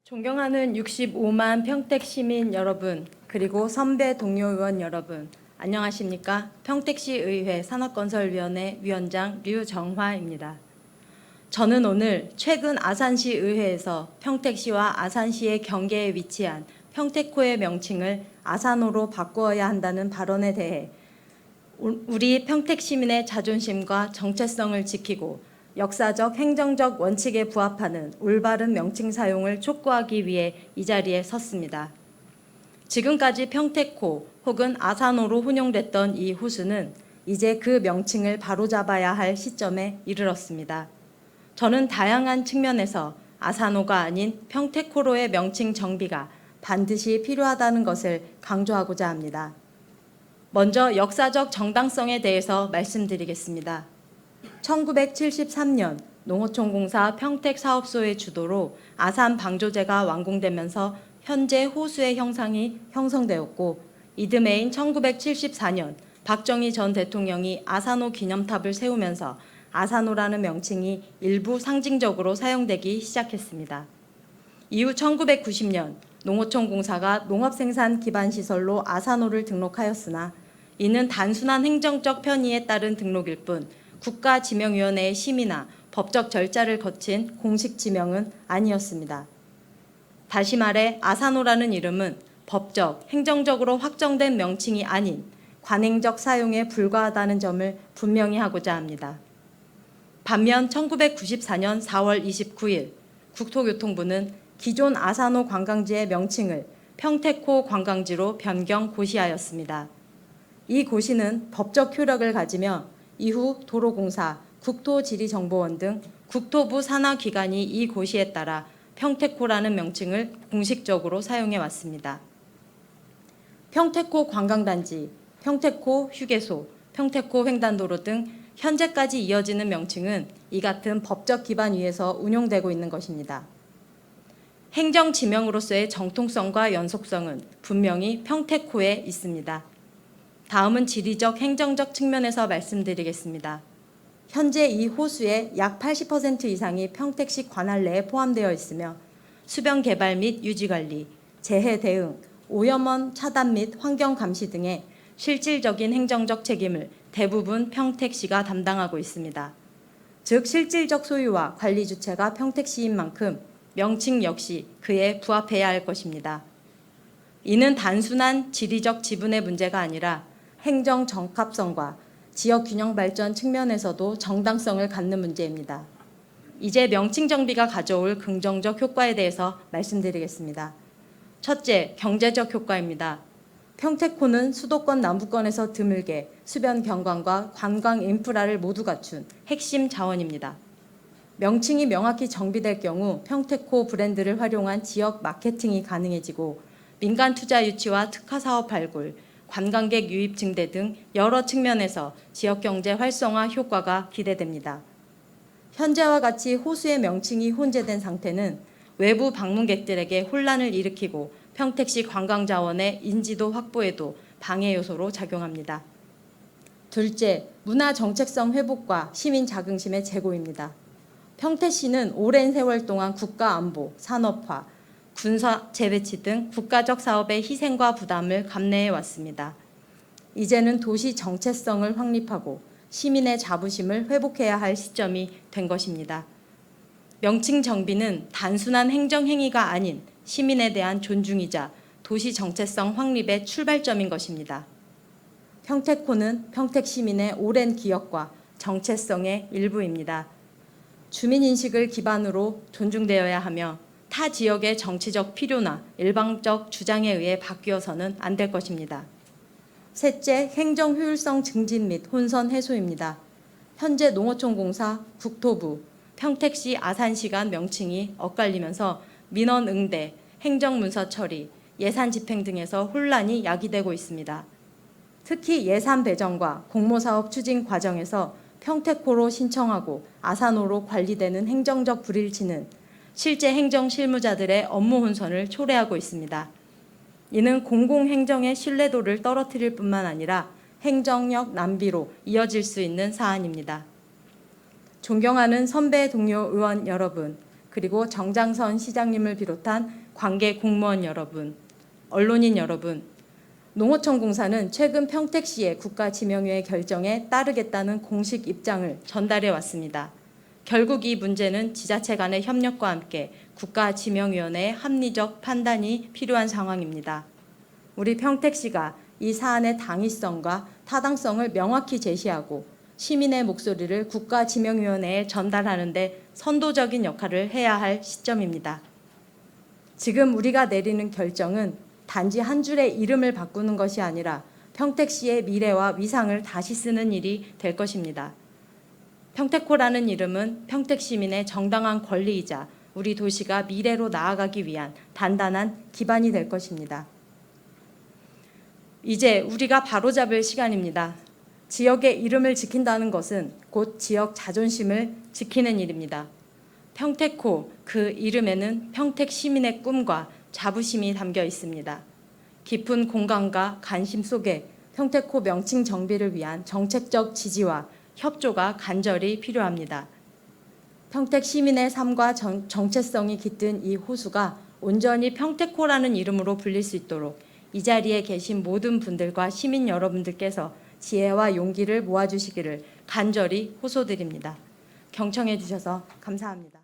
존경하는 65만 평택 시민 여러분, 그리고 선배 동료 의원 여러분, 안녕하십니까? 평택시의회 산업건설위원회 위원장 류정화입니다. 저는 오늘 최근 아산시 의회에서 평택시와 아산시의 경계에 위치한 평택호의 명칭을 아산호로 바꾸어야 한다는 발언에 대해 우리 평택 시민의 자존심과 정체성을 지키고 역사적 행정적 원칙에 부합하는 올바른 명칭 사용을 촉구하기 위해 이 자리에 섰습니다. 지금까지 평택호 혹은 아산호로 혼용됐던 이 호수는 이제 그 명칭을 바로잡아야 할 시점에 이르렀습니다. 저는 다양한 측면에서 아산호가 아닌 평택호로의 명칭 정비가 반드시 필요하다는 것을 강조하고자 합니다. 먼저 역사적 정당성에 대해서 말씀드리겠습니다. 1973년 농어촌공사 평택사업소의 주도로 아산 방조제가 완공되면서 현재 호수의 형상이 형성되었고, 이듬해인 1974년 박정희 전 대통령이 아산호 기념탑을 세우면서 아산호라는 명칭이 일부 상징적으로 사용되기 시작했습니다. 이후 1990년 농어촌공사가 농업생산 기반시설로 아산호를 등록하였으나 이는 단순한 행정적 편의에 따른 등록일 뿐 국가지명위원회의 심의나 법적 절차를 거친 공식 지명은 아니었습니다. 다시 말해 아산호라는 이름은 법적, 행정적으로 확정된 명칭이 아닌 관행적 사용에 불과하다는 점을 분명히 하고자 합니다. 반면 1994년 4월 29일 국토교통부는 기존 아산호 관광지의 명칭을 평택호 관광지로 변경 고시하였습니다. 이 고시는 법적 효력을 가지며 이후 도로공사, 국토지리정보원 등 국토부 산하기관이 이 고시에 따라 평택호라는 명칭을 공식적으로 사용해 왔습니다. 평택호 관광단지, 평택호 휴게소, 평택호 횡단도로 등 현재까지 이어지는 명칭은 이 같은 법적 기반 위에서 운용되고 있는 것입니다. 행정지명으로서의 정통성과 연속성은 분명히 평택호에 있습니다. 다음은 지리적, 행정적 측면에서 말씀드리겠습니다. 현재 이 호수의 약 80% 이상이 평택시 관할 내에 포함되어 있으며 수변 개발 및 유지관리, 재해 대응, 오염원 차단 및 환경 감시 등의 실질적인 행정적 책임을 대부분 평택시가 담당하고 있습니다. 즉 실질적 소유와 관리 주체가 평택시인 만큼 명칭 역시 그에 부합해야 할 것입니다. 이는 단순한 지리적 지분의 문제가 아니라 행정 적합성과 지역 균형 발전 측면에서도 정당성을 갖는 문제입니다. 이제 명칭 정비가 가져올 긍정적 효과에 대해서 말씀드리겠습니다. 첫째, 경제적 효과입니다. 평택호는 수도권 남부권에서 드물게 수변 경관과 관광 인프라를 모두 갖춘 핵심 자원입니다. 명칭이 명확히 정비될 경우 평택호 브랜드를 활용한 지역 마케팅이 가능해지고 민간 투자 유치와 특화 사업 발굴, 관광객 유입 증대 등 여러 측면에서 지역경제 활성화 효과가 기대됩니다. 현재와 같이 호수의 명칭이 혼재된 상태는 외부 방문객들에게 혼란을 일으키고 평택시 관광자원의 인지도 확보에도 방해 요소로 작용합니다. 둘째, 문화 정체성 회복과 시민 자긍심의 제고입니다. 평택시는 오랜 세월 동안 국가안보, 산업화, 군사 재배치 등 국가적 사업의 희생과 부담을 감내해 왔습니다. 이제는 도시 정체성을 확립하고 시민의 자부심을 회복해야 할 시점이 된 것입니다. 명칭 정비는 단순한 행정 행위가 아닌 시민에 대한 존중이자 도시 정체성 확립의 출발점인 것입니다. 평택호는 평택 시민의 오랜 기억과 정체성의 일부입니다. 주민인식을 기반으로 존중되어야 하며 타 지역의 정치적 필요나 일방적 주장에 의해 바뀌어서는 안 될 것입니다. 셋째, 행정 효율성 증진 및 혼선 해소입니다. 현재 농어촌공사, 국토부, 평택시, 아산시 간 명칭이 엇갈리면서 민원 응대, 행정문서 처리, 예산 집행 등에서 혼란이 야기되고 있습니다. 특히 예산 배정과 공모사업 추진 과정에서 평택호로 신청하고 아산호로 관리되는 행정적 불일치는 실제 행정 실무자들의 업무 혼선을 초래하고 있습니다. 이는 공공행정의 신뢰도를 떨어뜨릴 뿐만 아니라 행정력 낭비로 이어질 수 있는 사안입니다. 존경하는 선배 동료 의원 여러분, 그리고 정장선 시장님을 비롯한 관계 공무원 여러분, 언론인 여러분, 농어촌공사는 최근 평택시의 국가지명위의 결정에 따르겠다는 공식 입장을 전달해 왔습니다. 결국 이 문제는 지자체 간의 협력과 함께 국가지명위원회의 합리적 판단이 필요한 상황입니다. 우리 평택시가 이 사안의 당위성과 타당성을 명확히 제시하고 시민의 목소리를 국가지명위원회에 전달하는 데 선도적인 역할을 해야 할 시점입니다. 지금 우리가 내리는 결정은 단지 한 줄의 이름을 바꾸는 것이 아니라 평택시의 미래와 위상을 다시 쓰는 일이 될 것입니다. 평택호라는 이름은 평택 시민의 정당한 권리이자 우리 도시가 미래로 나아가기 위한 단단한 기반이 될 것입니다. 이제 우리가 바로잡을 시간입니다. 지역의 이름을 지킨다는 것은 곧 지역 자존심을 지키는 일입니다. 평택호, 그 이름에는 평택 시민의 꿈과 자부심이 담겨 있습니다. 깊은 공감과 관심 속에 평택호 명칭 정비를 위한 정책적 지지와 협조가 간절히 필요합니다. 평택 시민의 삶과 정체성이 깃든 이 호수가 온전히 평택호라는 이름으로 불릴 수 있도록 이 자리에 계신 모든 분들과 시민 여러분들께서 지혜와 용기를 모아주시기를 간절히 호소드립니다. 경청해 주셔서 감사합니다.